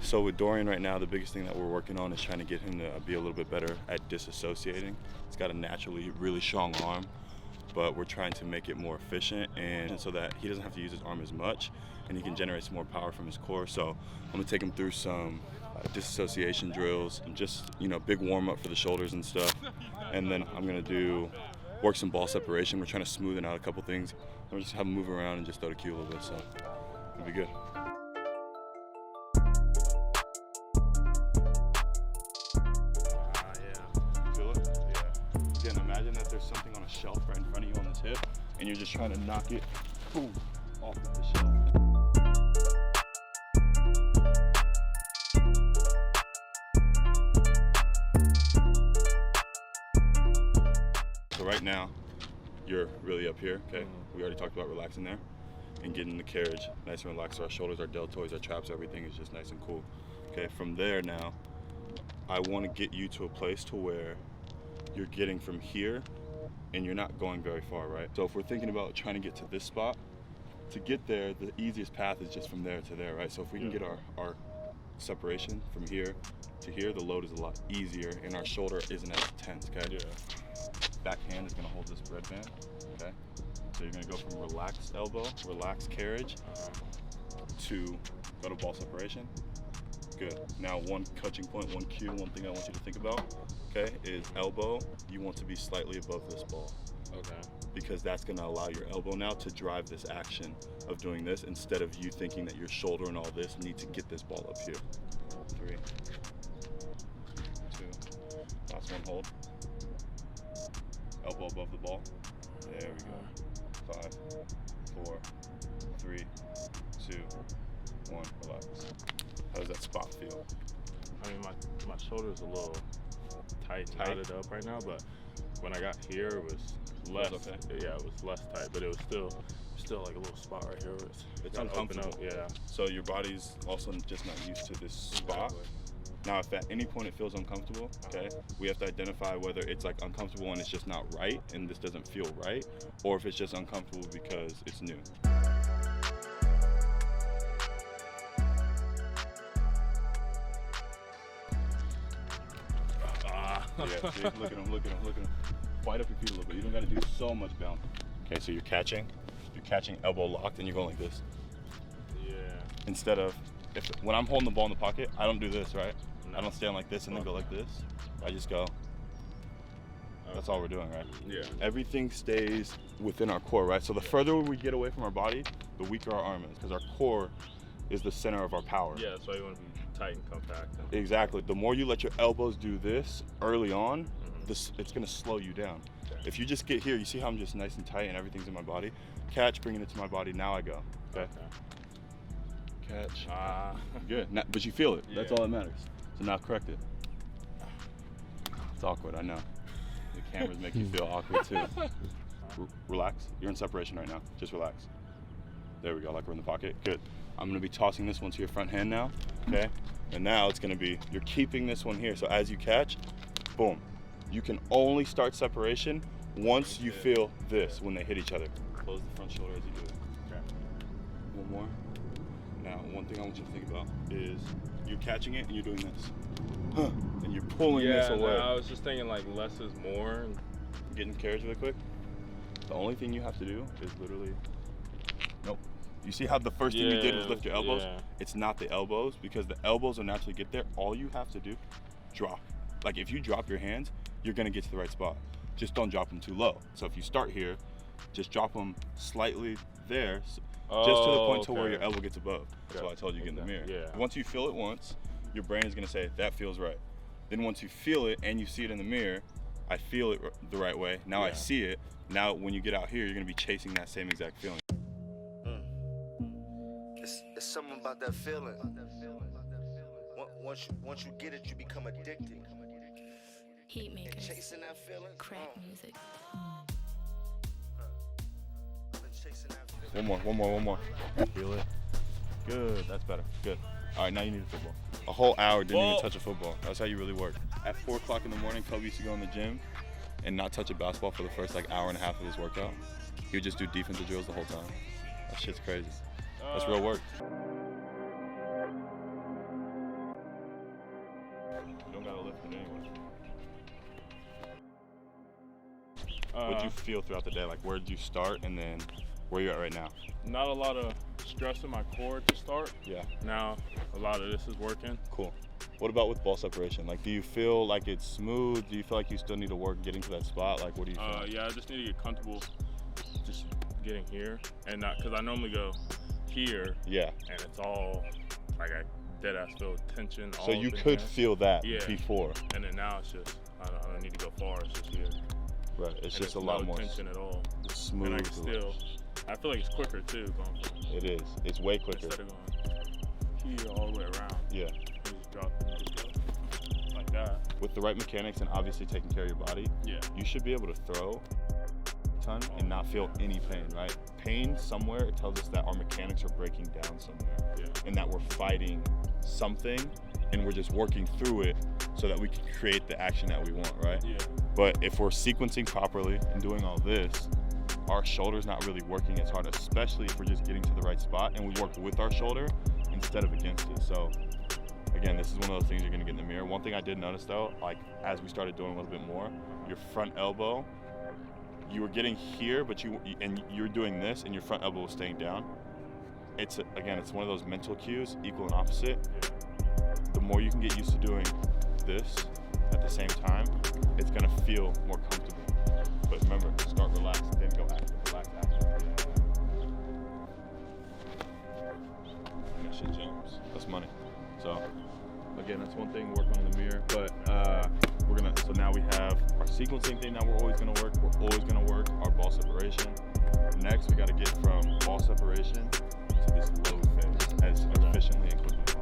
So with Dorian right now, the biggest thing that we're working on is trying to get him to be a little bit better at disassociating. He's got a naturally really strong arm, but we're trying to make it more efficient and so that he doesn't have to use his arm as much and he can generate some more power from his core. So I'm gonna take him through some disassociation drills and just, big warm up for the shoulders and stuff. And then I'm gonna work some ball separation. We're trying to smoothen out a couple things. And we'll just have him move around and just throw the cue a little bit, so it'll be good. Imagine that there's something on a shelf right in front of you on this hip, and you're just trying to knock it, boom, off of the shelf. So right now, you're really up here, okay? We already talked about relaxing there and getting the carriage nice and relaxed. So our shoulders, our deltoids, our traps, everything is just nice and cool. Okay, from there now, I want to get you to a place to where you're getting from here and you're not going very far, right? So if we're thinking about trying to get to this spot, to get there, the easiest path is just from there to there, right? So if we can get our separation from here to here, the load is a lot easier and our shoulder isn't as tense, okay? Yeah. Back hand is gonna hold this red band, okay? So you're gonna go from relaxed elbow, relaxed carriage, to go to ball separation. Good. Now one touching point, one cue, one thing I want you to think about, okay, is elbow. You want to be slightly above this ball. Okay. Because that's gonna allow your elbow now to drive this action of doing this instead of you thinking that your shoulder and all this need to get this ball up here. 3, 2, last one, hold. Elbow above the ball. There we go. 5, 4, 3, 2, 1, relax. How does that spot feel? I mean, my shoulder's a little tight, knotted up right now, but when I got here, it was less. Okay. Yeah, it was less tight, but it was still like a little spot right here. It's uncomfortable. Up, yeah. So your body's also just not used to this spot. Exactly. Now, if at any point it feels uncomfortable, okay, we have to identify whether it's like uncomfortable and it's just not right and this doesn't feel right, or if it's just uncomfortable because it's new. Yeah, see, look at him. Quiet up your feet a little bit. You don't got to do so much bounce. Okay, so you're catching elbow locked and you're going like this. Yeah. Instead of, when I'm holding the ball in the pocket, I don't do this, right? No. I don't stand like this and then go like this. I just go. That's all we're doing, right? Yeah. Everything stays within our core, right? So the further we get away from our body, the weaker our arm is, because our core is the center of our power. Yeah, that's why you want to be tight and compact. Exactly. The more you let your elbows do this early on, it's going to slow you down. Okay. If you just get here, you see how I'm just nice and tight and everything's in my body? Catch, bringing it to my body, now I go. Okay? Catch. Good. Now, but you feel it. Yeah. That's all that matters. So now correct it. It's awkward, I know. The cameras make you feel awkward too. Relax. You're in separation right now. Just relax. There we go, like we're in the pocket. Good. I'm gonna be tossing this one to your front hand now, okay? And now it's gonna be, you're keeping this one here. So as you catch, boom. You can only start separation once you feel this, when they hit each other. Close the front shoulder as you do it. Okay. One more. Now, one thing I want you to think about is you're catching it and you're doing this. And you're pulling this away. Yeah, I was just thinking like less is more. Getting carriage really quick. The only thing you have to do is literally, nope. You see how the first thing you did was lift your elbows? Yeah. It's not the elbows, because the elbows will naturally get there. All you have to do, drop. Like if you drop your hands, you're gonna get to the right spot. Just don't drop them too low. So if you start here, just drop them slightly there, just to the point to where your elbow gets above. That's why I told you get in the mirror. Yeah. Once you feel it once, your brain is gonna say, that feels right. Then once you feel it and you see it in the mirror, I feel it the right way, now I see it. Now when you get out here, you're gonna be chasing that same exact feeling. It's something about that feeling. Once you get it, you become addicted. Heat makers, chasing that feeling. crack music. One more. Feel it. Good, that's better. Good. All right, now you need a football. A whole hour didn't even touch a football. That's how you really work. At 4 o'clock in the morning, Kobe used to go in the gym and not touch a basketball for the first like hour and a half of his workout. He would just do defensive drills the whole time. That shit's crazy. That's real work. You don't gotta lift it anyway. Uh, What'd you feel throughout the day? Like, where did you start, and then where you at right now? Not a lot of stress in my core to start. Yeah. Now a lot of this is working. Cool. What about with ball separation? Like, do you feel like it's smooth? Do you feel like you still need to work getting to that spot? Like, what do you feel? Yeah, I just need to get comfortable just getting here, and not because I normally go here. Yeah. And it's all like I dead ass feel tension. So you could feel that before. And then now it's just I don't need to go far. It's just here. Right. It's and just a lot no more tension at all. smooth. And I can still. I feel like it's quicker too. Going from, It is. It's way quicker. instead of going here all the way around. Yeah. You just drop like that. With the right mechanics and obviously taking care of your body, Yeah. you should be able to throw a ton and not feel any pain, right? Pain somewhere, it tells us that our mechanics are breaking down somewhere, Yeah. and that we're fighting something and we're just working through it so that we can create the action that we want, right? Yeah. But if we're sequencing properly and doing all this, our shoulder's not really working as hard, especially if we're just getting to the right spot and we work with our shoulder instead of against it. So again, this is one of those things you're gonna get in the mirror. One thing I did notice though, like as we started doing a little bit more, your front elbow, you were getting here, but you were doing this and your front elbow was staying down. It's one of those mental cues, equal and opposite. Yeah. The more you can get used to doing this at the same time, it's gonna feel more comfortable. But remember, start relaxed, then go active, relax, active. And that shit jumps. That's money. So again, that's one thing, work on the mirror. But so now we have our sequencing thing that we're always gonna work. We're always gonna work our ball separation. Next, we gotta get from ball separation to this load phase as efficiently and quickly as